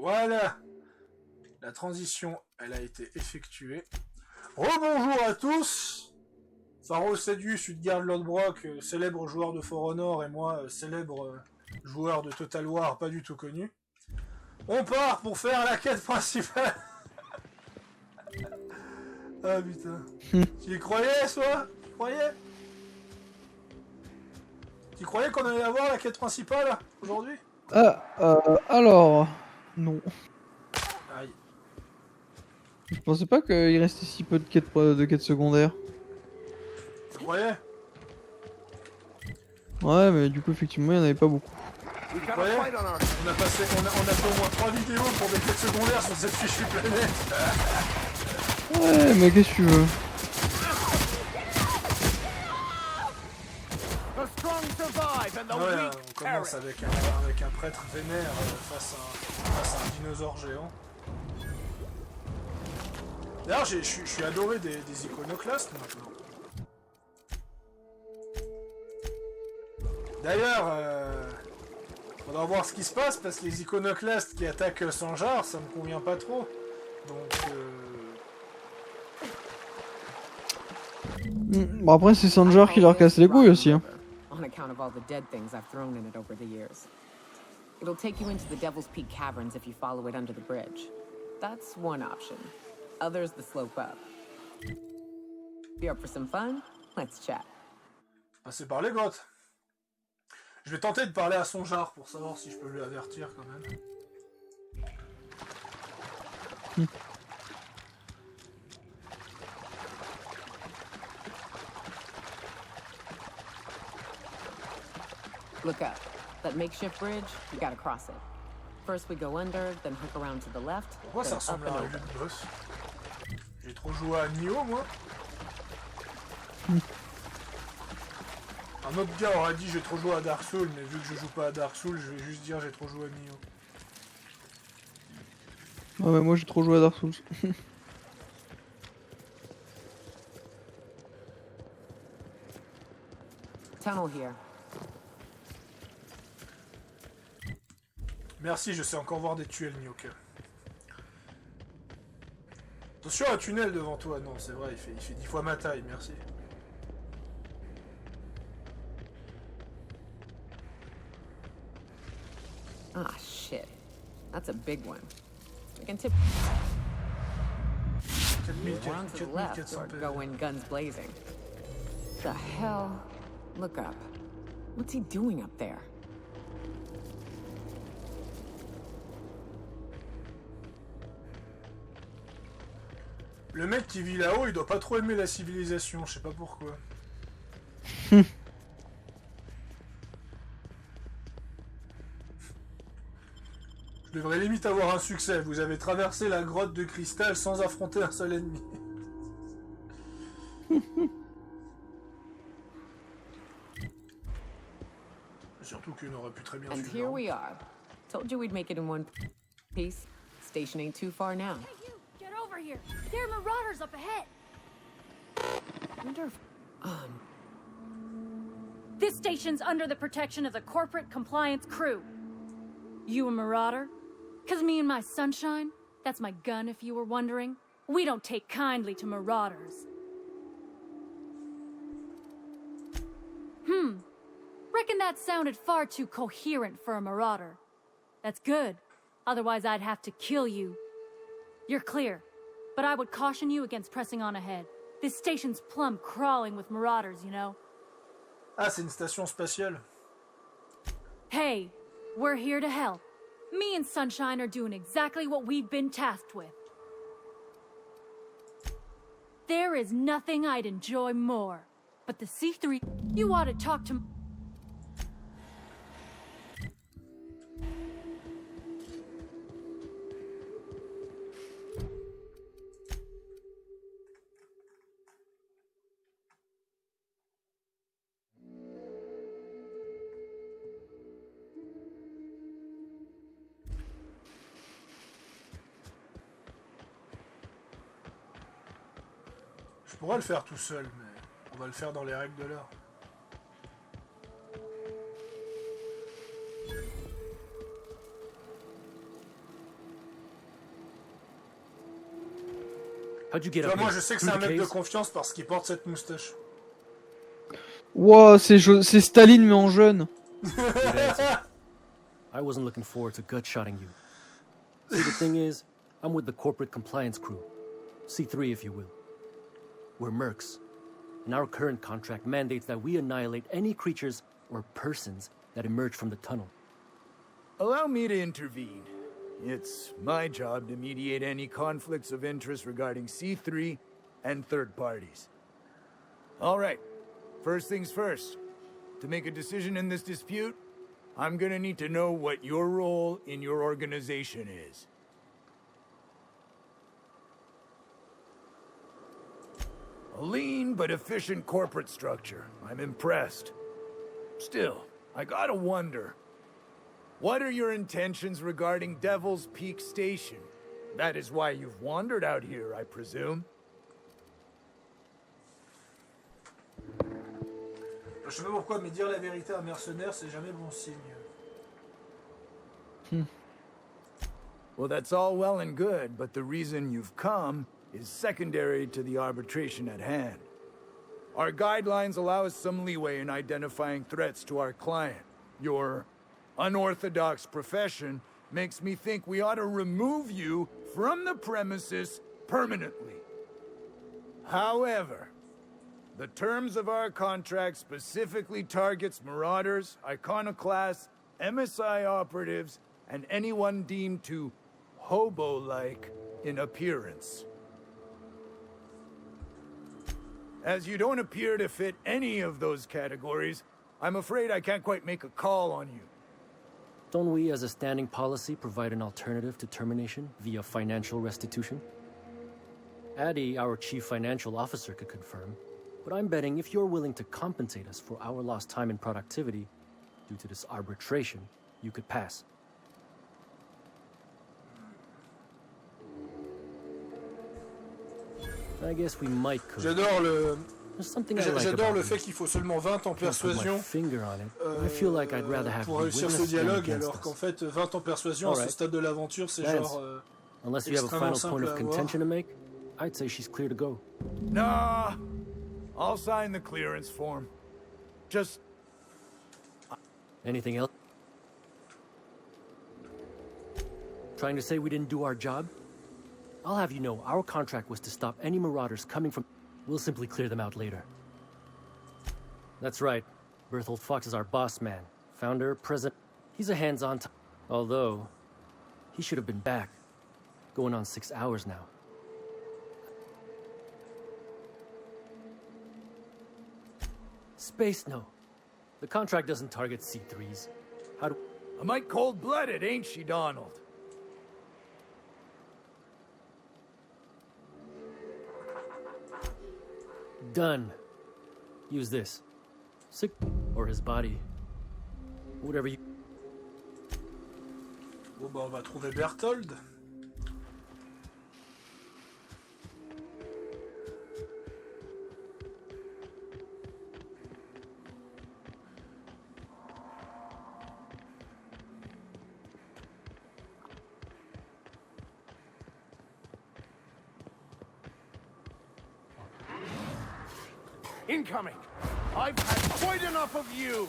Voilà, la transition, elle a été effectuée. Rebonjour à tous. Pharos Sadius, Utgard Lodbrok, célèbre joueur de For Honor, et moi, célèbre joueur de Total War, pas du tout connu. On part pour faire la quête principale. Ah putain. Tu y croyais, toi? Tu croyais? Tu croyais qu'on allait avoir la quête principale aujourd'hui? Alors... Non. Aïe. Je pensais pas qu'il restait si peu de quêtes secondaires. Tu croyais? Ouais, mais du coup, effectivement, il n'y en avait pas beaucoup. Tu croyais? On a fait au moins 3 vidéos pour des quêtes secondaires sur cette fichue planète. Ouais, mais qu'est-ce que tu veux? Ouais, on commence avec un prêtre vénère face à un dinosaure géant. D'ailleurs, je suis adoré des iconoclastes maintenant. D'ailleurs, faudra voir ce qui se passe parce que les iconoclastes qui attaquent Sanjar, ça me convient pas trop. Donc, Bon, après, c'est Sanjar qui leur casse les couilles aussi. Hein. On account of all the dead things I've thrown in it over the years. It'll take you into the Devil's Peak Caverns if you follow it under the bridge. That's one option. Other's the slope up. If you're up for some fun, let's chat. passer par les grottes. Je vais tenter de parler à Sanjar pour savoir si je peux lui avertir quand même. Look up. That makeshift bridge, you gotta cross it. First we go under, then hook around to the left, Pourquoi ça then ressemble up à and un over. jeu de boss? J'ai trop joué à Nioh, moi. Un autre gars aurait dit j'ai trop joué à Dark Souls, mais vu que je joue pas à Dark Souls, je vais juste dire j'ai trop joué à Nioh. Ouais, mais moi, j'ai trop joué à Dark Souls. Tunnel here. Merci, je sais encore voir des tunnels, Nioh. Attention à un tunnel devant toi, non, c'est vrai, il fait 10 fois ma taille, merci. Ah, shit. That's a big one. We can tip 4400 around to the left or PV. go in guns blazing. The hell? Look up. What's he doing up there? Le mec qui vit là-haut, il doit pas trop aimer la civilisation, je sais pas pourquoi. Je devrais limite avoir un succès. Vous avez traversé la grotte de cristal sans affronter un seul ennemi. Surtout qu'il aurait pu très bien And suivre. here we are. Told you we'd make it in one piece. Station ain't too far now. Hey, you! Get over here! There are marauders up ahead! Wonder if... This station's under the protection of the Corporate Compliance Crew. You a marauder? 'Cause me and my sunshine, that's my gun if you were wondering, we don't take kindly to marauders. Reckon that sounded far too coherent for a marauder. That's good. Otherwise I'd have to kill you. You're clear, but I would caution you against pressing on ahead. This station's plumb crawling with marauders, you know. Ah, c'est une station spatiale. Hey, we're here to help. Me and Sunshine are doing exactly what we've been tasked with. There is nothing I'd enjoy more. But the C3, you ought to talk to... Je pourrais le faire tout seul, mais on va le faire dans les règles de l'art. How'd you Tu get vois, up moi here? je sais que Through c'est un the mec de caves? confiance parce qu'il porte cette moustache. Wow, c'est Staline mais en jeune. Good answer. I wasn't looking forward to gut-shotting you. See, the thing is, I'm with the corporate compliance crew. C3, if you will. We're mercs. And our current contract mandates that we annihilate any creatures or persons that emerge from the tunnel. Allow me to intervene. It's my job to mediate any conflicts of interest regarding C3 and third parties. All right, first things first. To make a decision in this dispute, I'm gonna need to know what your role in your organization is. A lean but efficient corporate structure. I'm impressed. Still, I gotta wonder. What are your intentions regarding Devil's Peak Station? That is why you've wandered out here, I presume. Je sais pas pourquoi, mais dire la vérité à un mercenaire, c'est jamais bon signe. Well, that's all well and good, but the reason you've come is secondary to the arbitration at hand. Our guidelines allow us some leeway in identifying threats to our client. Your unorthodox profession makes me think we ought to remove you from the premises permanently. However, the terms of our contract specifically targets marauders, iconoclasts, MSI operatives, and anyone deemed to hobo-like in appearance. As you don't appear to fit any of those categories, I'm afraid I can't quite make a call on you. Don't we, as a standing policy, provide an alternative to termination via financial restitution? Addy, our chief financial officer, could confirm, but I'm betting if you're willing to compensate us for our lost time and productivity due to this arbitration, you could pass. I guess we might could. J'adore le... There's something I like J'adore about le you. fait qu'il faut seulement 20 ans Can't put my persuasion finger on it. I feel like I'd rather have pour you réussir with ce us than dialogue, against alors us. qu'en fait 20 ans persuasion à ce Alright. stade de l'aventure, c'est Lance. genre... Unless you have a extrêmement final point simple of à avoir. contention to make, I'd say she's clear to go. Nah, I'll sign the clearance form. Just Anything else? Trying to say we didn't do our job? I'll have you know, our contract was to stop any marauders coming from... We'll simply clear them out later. That's right. Berthold Fox is our boss man. Founder, president... He's a hands-on type. Although, he should have been back. Going on 6 hours now. Space, no. The contract doesn't target C3s. How do... a mite cold-blooded, ain't she, Donald? Done. Use this. Sick... or his body. Whatever you... Bon bah on va trouver Berthold. Incoming! I've had quite enough of you!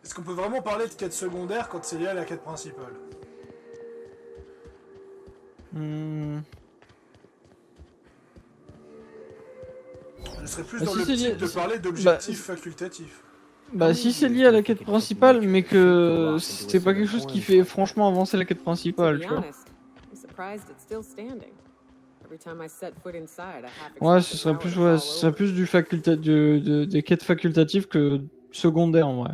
Est-ce qu'on peut vraiment parler de quête secondaire quand c'est lié à la quête principale? Je serais plus Ah, dans si c'est l'optique lié- de si- parler d'objectifs facultatifs. Bah si c'est lié à la quête principale, mais que c'est pas quelque chose qui fait franchement avancer la quête To principale, be tu vois. honest, I'm surprised it's still standing. Every time I set foot inside, I half Ouais, expect ce the serait tower plus, to ouais, fall ce serait over. plus du des quêtes facultatives que secondaires en vrai.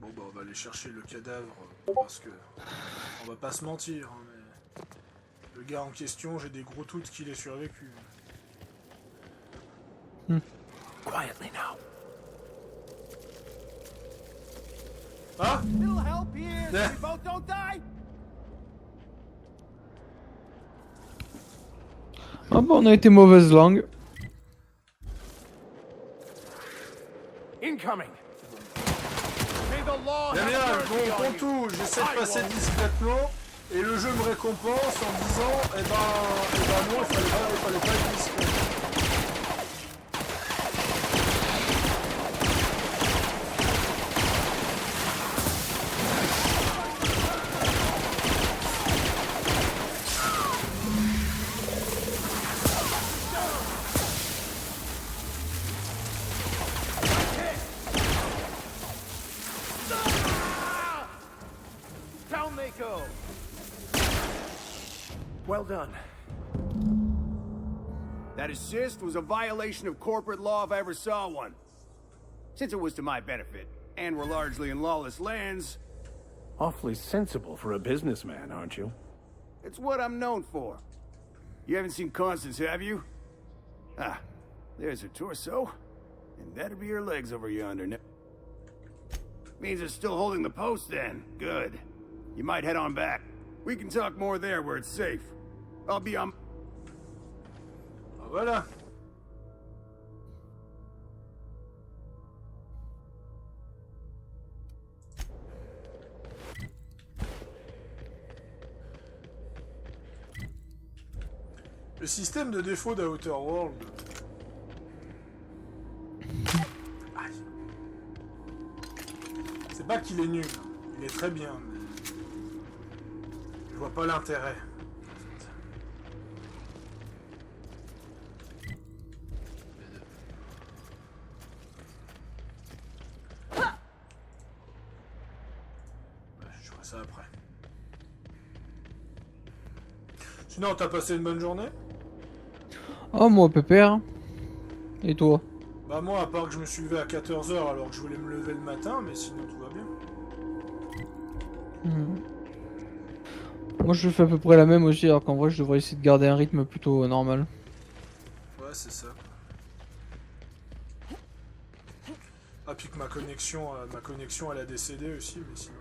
Bon bah on va aller chercher le cadavre parce que on va pas se mentir, hein, mais le gars en question, j'ai des gros doutes qu'il ait survécu. Quietly now. Hein? Little help here, Yeah. so we both don't die. Ah bah on a été mauvaise langue. Incoming. May the law Bien, bien, have mercy bon, on you. Pontou, j'essaie de I passer won't. discrètement, et le jeu me récompense en disant, eh ben non, il fallait pas être discret. Down they go. Well done. That assist was a violation of corporate law if I ever saw one. Since it was to my benefit, and we're largely in lawless lands, Awfully sensible for a businessman, aren't you? it's what I'm known for. You haven't seen Constance, have you? Ah, there's her torso. And that'd be her legs over yonder. Means it's still holding the post then. Good. You might head on back. We can talk more there where it's safe. I'll be on... Voilà. Le système de défaut d'Outer World. Aïe. C'est pas qu'il est nul, il est très bien, mais je vois pas l'intérêt. Je ferai ça après. Sinon, t'as passé une bonne journée? Oh moi pépère. Et toi? Bah moi, à part que je me suis levé à 14 h alors que je voulais me lever le matin, mais sinon tout va bien. Moi je fais à peu près la même aussi alors qu'en vrai je devrais essayer de garder un rythme plutôt normal. Ouais, c'est ça. Ah, puis que ma connexion elle a décédé aussi, mais sinon...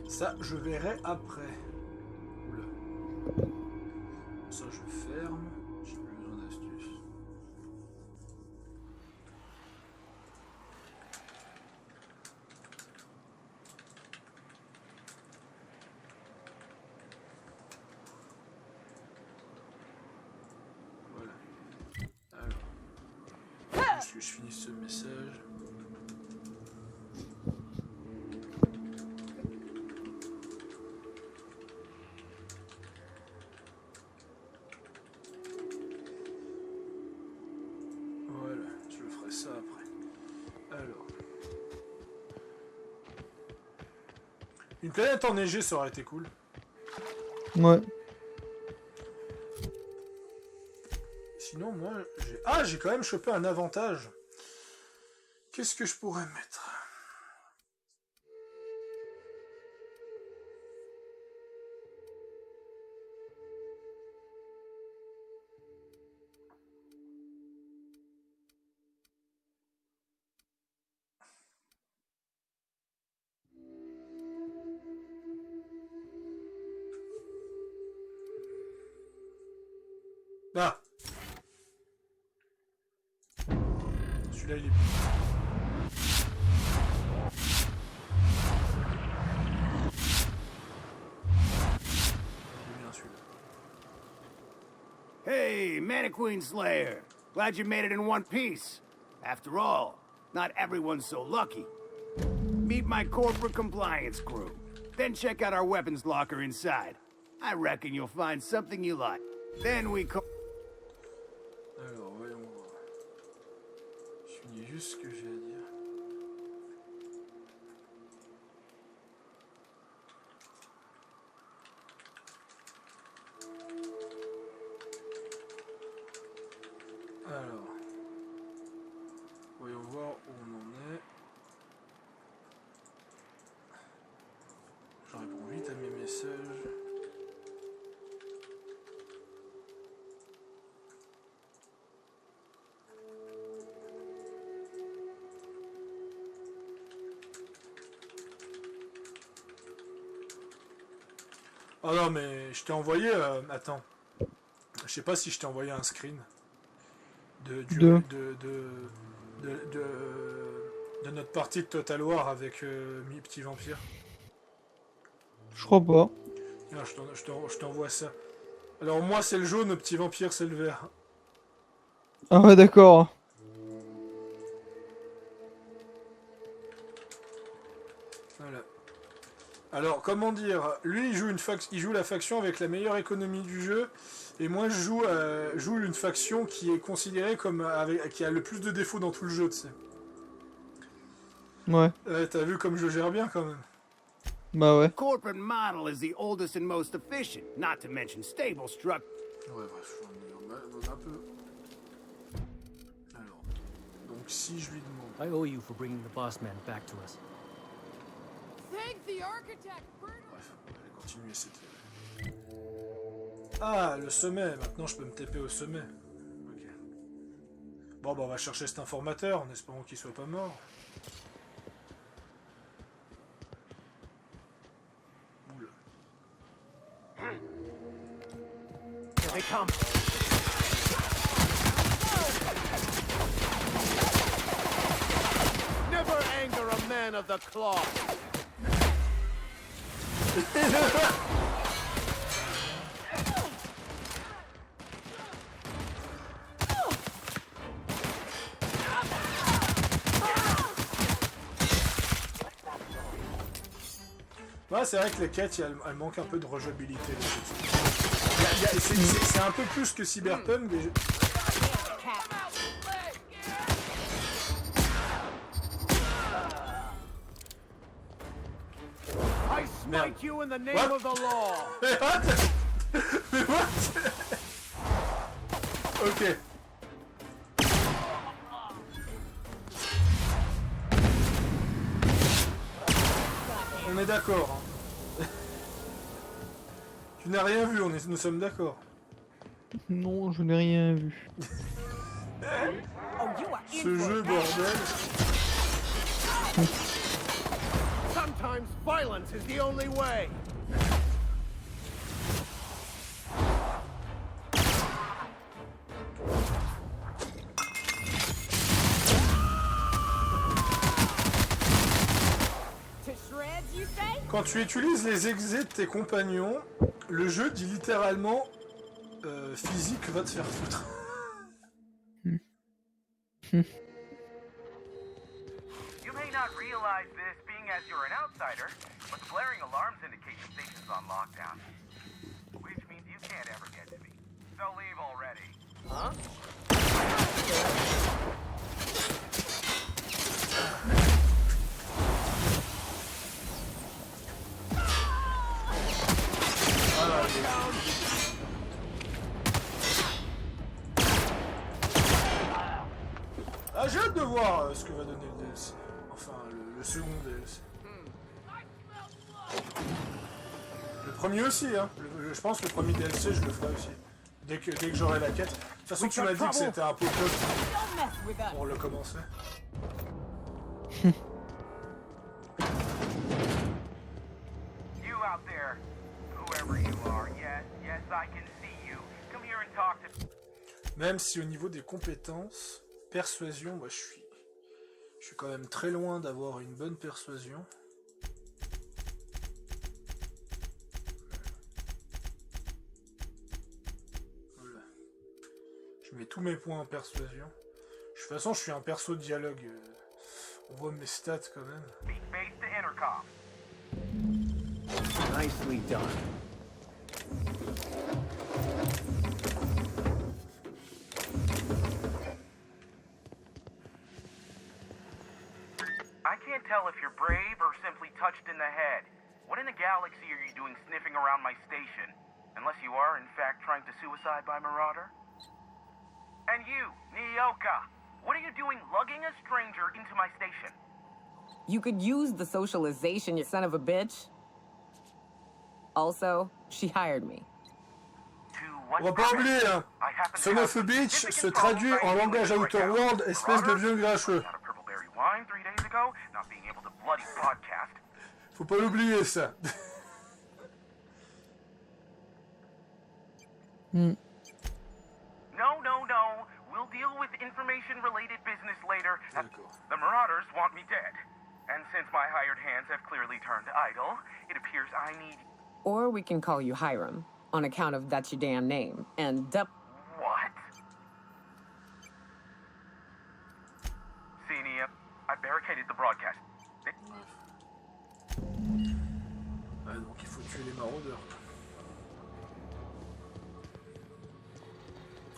Ça, je verrai après. Oula. Ça, je ferme. J'ai plus besoin d'astuces. Voilà. Alors. Juste que je finisse ce message. Voilà, je ferai ça après. Alors. Une planète enneigée, ça aurait été cool. Ouais. Sinon, moi, j'ai... Ah, j'ai quand même chopé un avantage. Qu'est-ce que je pourrais mettre? Ah! Celui-là, il est... bien celui-là. Hey, Mannequin Slayer. Glad you made it in one piece. After all, not everyone's so lucky. Meet my corporate compliance crew. Then check out our weapons locker inside. I reckon you'll find something you like. Then we co- Alors, voyons voir. Je finis juste ce que j'ai à dire. Alors, voyons voir où on en est. Je réponds vite à mes messages. Oh non, mais je t'ai envoyé... attends. Je sais pas si je t'ai envoyé un screen. De notre partie de Total War avec Mi Petit Vampire. Je crois pas. Tiens, je t'envoie ça. Alors moi c'est le jaune, Petit Vampire c'est le vert. Ah ouais, d'accord. Voilà. Alors comment dire, lui il joue la faction avec la meilleure économie du jeu, et moi je joue une faction qui est considérée comme qui a le plus de défauts dans tout le jeu, tu sais. Ouais. T'as vu comme je gère bien quand même. Bah ouais. Corporate model is the oldest and most efficient, not to mention stable structure. Ouais, bref, on est un peu... Alors, donc si je lui demande... I owe you for bringing the boss man back to us. Bref, on va aller continuer cette... Ah, le sommet, maintenant je peux me TP au sommet. Ok. Bon, bah on va chercher cet informateur, en espérant qu'il soit pas mort. Oula. Here they come. Never anger a man of the cloth. Ouais, c'est vrai que les quêtes, elles manquent un peu de rejouabilité. C'est un peu plus que Cyberpunk. Mais... I smite you in the name of the law. Mais what? Mais what? Ok. On est d'accord. Hein. Tu n'as rien vu, nous sommes d'accord. Non, je n'ai rien vu. Ce jeu, bordel. Sometimes violence is the only way. Quand tu utilises les exés de tes compagnons, le jeu dit littéralement physique va te faire foutre. You may not realize this being as you're an outsider, but the blaring alarms indicate the station's on lockdown. Which means you can't ever get to me. So leave already. Huh? Ah, j'ai hâte de voir ce que va donner le DLC. Enfin, le second DLC. Le premier aussi, hein. Je pense que le premier DLC, je le ferai aussi. Dès que j'aurai la quête. De toute façon, tu m'as dit que c'était un peu top pour le commencer. You out there, whoever you are, yes, I can see you. Come here and talk to... Même si au niveau des compétences, persuasion, moi je suis quand même très loin d'avoir une bonne persuasion. Voilà. Je mets tous mes points en persuasion. De toute façon, je suis un perso de dialogue. On voit mes stats quand même. Speak base to intercom. Nicely done. I can't tell if you're brave or simply touched in the head. What in the galaxy are you doing sniffing around my station? Unless you are, in fact, trying to suicide by Marauder? And you, Nyoka, what are you doing lugging a stranger into my station? You could use the socialization, you son of a bitch. Also, she hired me. On va pas oublier, hein. Son of a bitch se traduit en langage Outer World, espèce de vieux grincheux. Faut pas l'oublier, ça. Hmm. No. We'll deal with information-related business later. D'accord. The Marauders want me dead. And since my hired hands have clearly turned idle, it appears I need... Or we can call you Hiram, on account of that's your damn name. And What? Senior, I barricaded the broadcast. Ouais, donc il faut tuer les maraudeurs.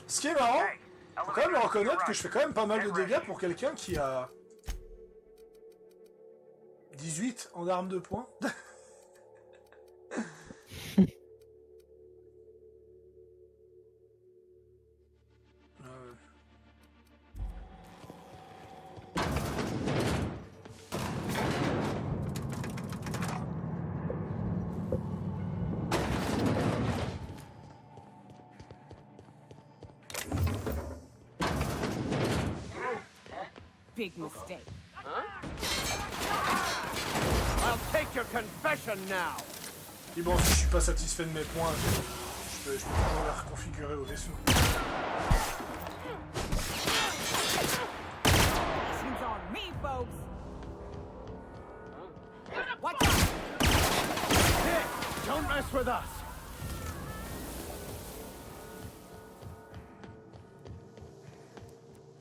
Ce qui est marrant, faut quand même reconnaître que je fais quand même pas mal de dégâts pour quelqu'un qui a 18 en arme de poing. big mistake. I'll take your confession now. Et bon, si je suis pas satisfait de mes points, je peux toujours les reconfigurer au vaisseau. Mission's on me, folks. Watch out! Don't mess with us.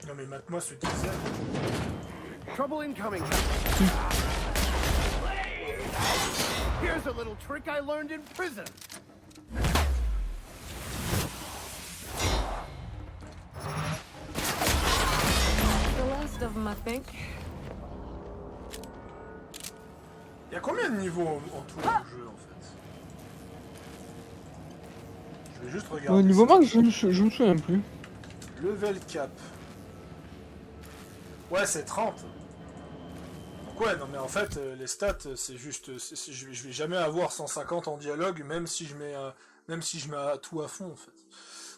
Non mais mate-moi ce diesel. Trouble incoming. Here's a little trick I learned in prison. The last of them, I think. Y'a combien de niveaux en tout dans le jeu en fait? Je vais juste regarder. Au niveau ça. max, je me souviens plus. Level cap. Ouais, c'est 30. Donc ouais, non mais en fait, les stats, c'est juste... je vais jamais avoir 150 en dialogue, même si je mets tout à fond, en fait.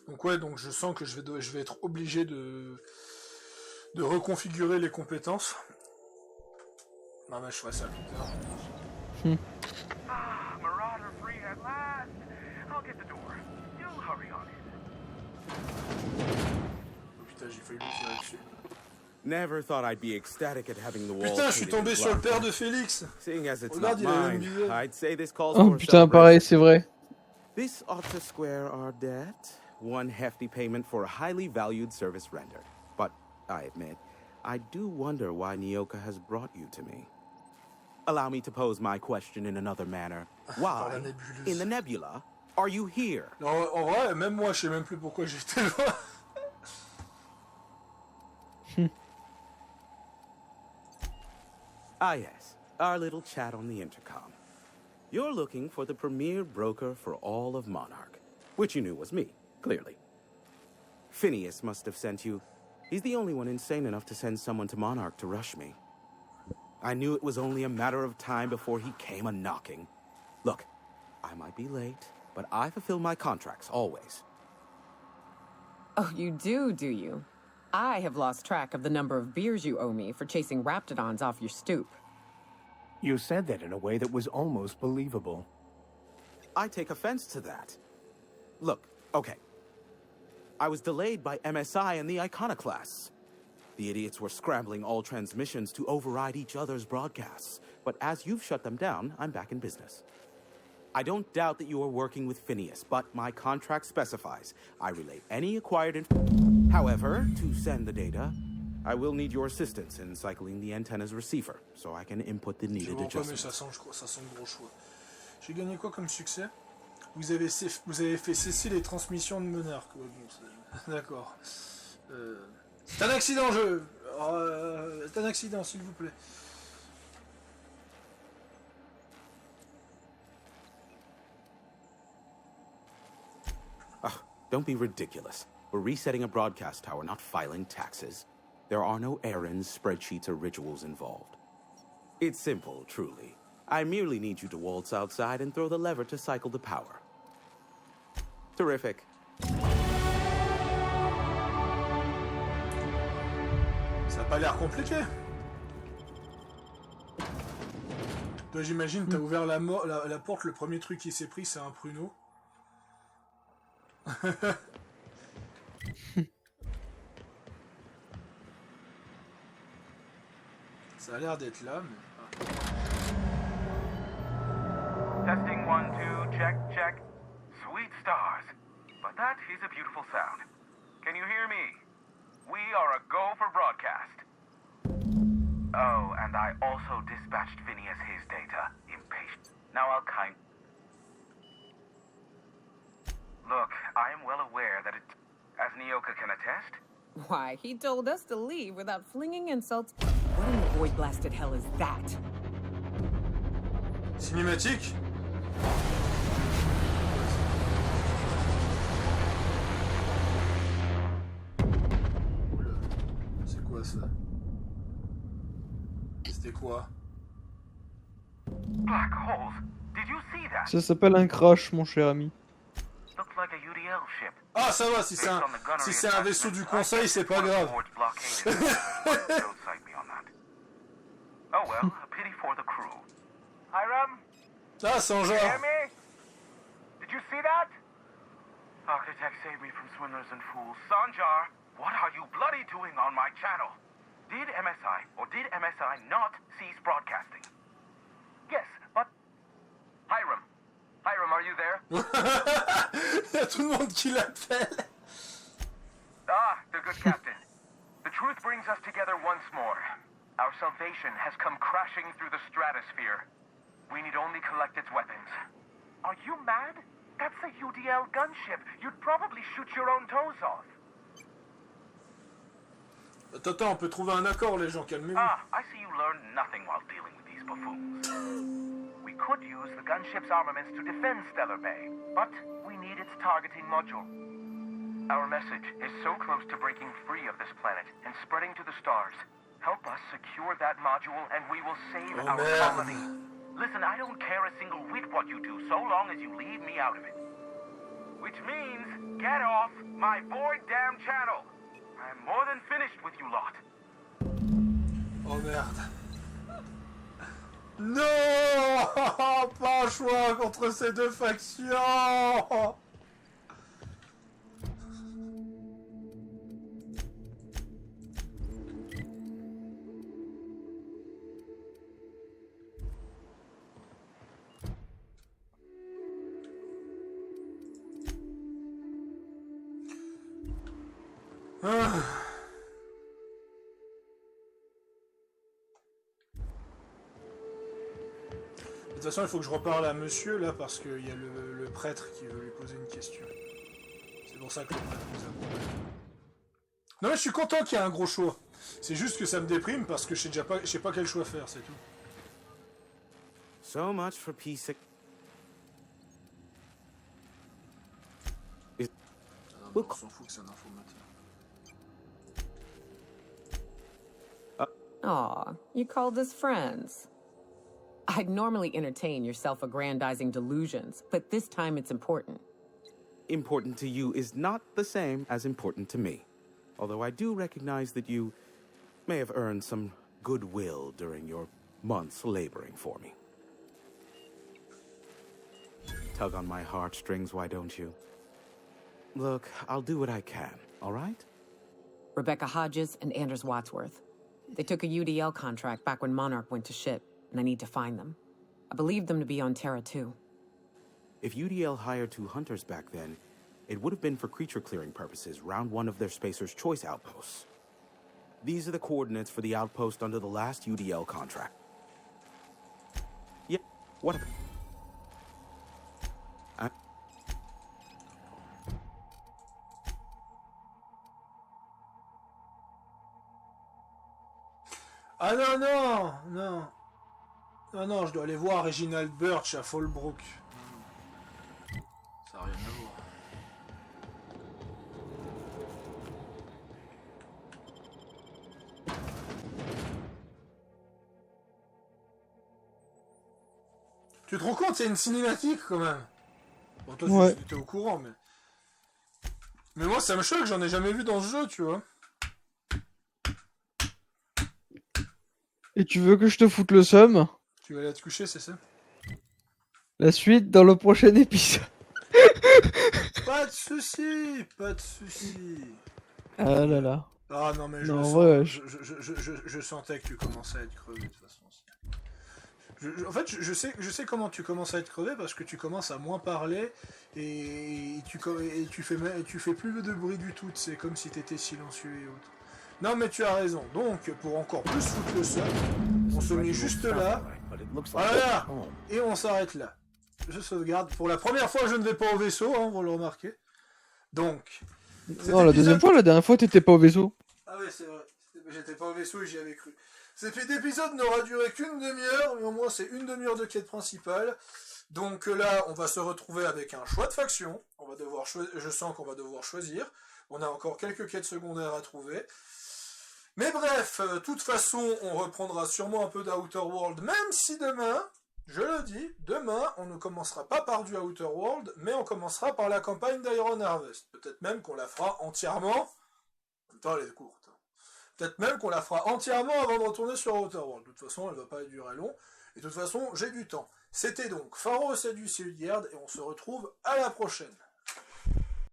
Donc ouais, donc je sens que je vais être obligé de reconfigurer les compétences. Non mais je ferai ça plus tard. Marauder free at last. I'll get the door. You hurry on it. Oh putain, j'ai failli lui tirer dessus. Never thought I'd be ecstatic at having the wall. Putain, je suis tombé sur le père de Félix. Seeing as it's Regarde, not il a le même mine, visage. I'd say this calls Oh for a putain, pareil, c'est vrai. This ought to square our debt. One hefty payment for a highly valued service rendered. But I admit, I do wonder why Nyoka has brought you to me. Allow me to pose my question in another manner. Par la Why, nébuleuse. in the nebula, are you here? Non, en vrai, même moi, je sais même plus pourquoi j'étais là. Ah yes, our little chat on the intercom. You're looking for the premier broker for all of Monarch, which you knew was me, clearly. Phineas must have sent you. He's the only one insane enough to send someone to Monarch to rush me. I knew it was only a matter of time before he came a-knocking. Look, I might be late, but I fulfill my contracts, always. Oh, you do you? I have lost track of the number of beers you owe me for chasing Raptidons off your stoop. You said that in a way that was almost believable. I take offense to that. Look, okay. I was delayed by MSI and the Iconoclasts. The idiots were scrambling all transmissions to override each other's broadcasts. But as you've shut them down, I'm back in business. I don't doubt that you are working with Phineas, but my contract specifies I relay any acquired information. However, to send the data, I will need your assistance in cycling the antenna's receiver, so I can input the Je needed vois pas, mais adjustments. ça sent, je crois, ça sent le gros choix. J'ai gagné quoi comme succès? Vous avez fait cesser les transmissions de Monarch. Ouais, bon, d'accord. C'est un accident, c'est un accident, s'il vous plaît. Don't be ridiculous. We're resetting a broadcast tower, not filing taxes. There are no errands, spreadsheets, or rituals involved. It's simple, truly. I merely need you to waltz outside and throw the lever to cycle the power. Terrific. Ça a pas l'air compliqué. Toi, j'imagine, t'as ouvert la porte, le premier truc qui s'est pris, c'est un pruneau. Ça a l'air d'être là, mais... Testing 1, 2, check, check. Sweet stars. But that is a beautiful sound. Can you hear me? We are a go for broadcast. Oh, and I also dispatched Phineas his data. Impatient. Now I'll Look, I am well aware that as Nyoka can attest... Why, he told us to leave without flinging insults. What in the void-blasted hell is that? Cinématique? Oula, c'est quoi ça? C'était quoi? Black holes. Did you see that? Ça s'appelle un crash, mon cher ami. Looks like a UDL ship. Ah, ça va, si c'est un vaisseau du conseil, c'est pas grave. Oh well, a pity for the crew. Hiram? Ah, Sanjar. Hear me? Did you see that? Architect saved me from swindlers and fools. Sanjar, what are you bloody doing on my channel? Did MSI or did MSI not cease broadcasting? Yes, but... Hiram. Hiram, are you there? Il y a tout le monde qui l'appelle. Ah, the good captain. The truth brings us together once more. Our salvation has come crashing through the stratosphere. We need only collect its weapons. Are you mad? That's a UDL gunship. You'd probably shoot your own toes off. Attends, on peut trouver un accord, les gens, calmez-vous. Ah, I see you learned nothing while dealing with these buffoons. We could use the gunship's armaments to defend Stellar Bay, but we need its targeting module. Our message is so close to breaking free of this planet and spreading to the stars. Help us secure that module and we will save our colony. Listen, I don't care a single whit what you do, so long as you leave me out of it. Which means, get off my void damn channel. I'm more than finished with you lot. Oh merde. Non. Pas un choix contre ces deux factions. De toute façon, il faut que je reparle à monsieur là parce qu'il y a le prêtre qui veut lui poser une question. C'est pour ça que le prêtre nous a... Non mais je suis content qu'il y ait un gros choix. C'est juste que ça me déprime parce que je sais pas quel choix faire, c'est tout. So much for peace. On s'en fout que c'est un informateur. Aw, you called us friends. I'd normally entertain your self-aggrandizing delusions, but this time it's important. Important to you is not the same as important to me. Although I do recognize that you may have earned some goodwill during your months laboring for me. Tug on my heartstrings, why don't you? Look, I'll do what I can, all right? Rebecca Hodges and Anders Wadsworth. They took a UDL contract back when Monarch went to shit, and I need to find them. I believe them to be on Terra 2. If UDL hired 2 hunters back then, it would have been for creature clearing purposes round one of their Spacer's Choice outposts. These are the coordinates for the outpost under the last UDL contract. Yeah, what? Ah non, non, non. Non, non, je dois aller voir Reginald Birch à Fallbrook. Ça n'a rien à voir. Tu te rends compte, c'est une cinématique quand même. Bon, toi, ouais. Tu étais au courant, mais... Mais moi, ça me choque, j'en ai jamais vu dans ce jeu, tu vois. Et tu veux que je te foute le seum? Tu vas aller te coucher, c'est ça? La suite dans le prochain épisode. Pas de soucis, pas de soucis. Ah là là. Ah non mais Non, ouais, je sentais que tu commençais à être crevé de toute façon. En fait, je sais comment tu commences à être crevé parce que tu commences à moins parler et tu fais plus de bruit du tout. C'est comme si t'étais silencieux et autres. Non mais tu as raison. Donc pour encore plus foutre le seum, on se met juste là. Voilà. Et on s'arrête là. Je sauvegarde. Pour la première fois, je ne vais pas au vaisseau, hein, vous le remarquez. Donc. Non, la deuxième fois, la dernière fois, t'étais pas au vaisseau. Ah ouais, c'est vrai. J'étais pas au vaisseau et j'y avais cru. Cet épisode n'aura duré qu'une demi-heure, mais au moins c'est une demi-heure de quête principale. Donc là, on va se retrouver avec un choix de faction. On va devoir je sens qu'on va devoir choisir. On a encore quelques quêtes secondaires à trouver. Mais bref, de toute façon, on reprendra sûrement un peu d'Outer World, même si demain, je le dis, demain, on ne commencera pas par du Outer World, mais on commencera par la campagne d'Iron Harvest. Peut-être même qu'on la fera entièrement. En même temps, elle est courte. Peut-être même qu'on la fera entièrement avant de retourner sur Outer World. De toute façon, elle va pas durer long. Et de toute façon, j'ai du temps. C'était donc Pharaoh Seduce Hilliard, et on se retrouve à la prochaine.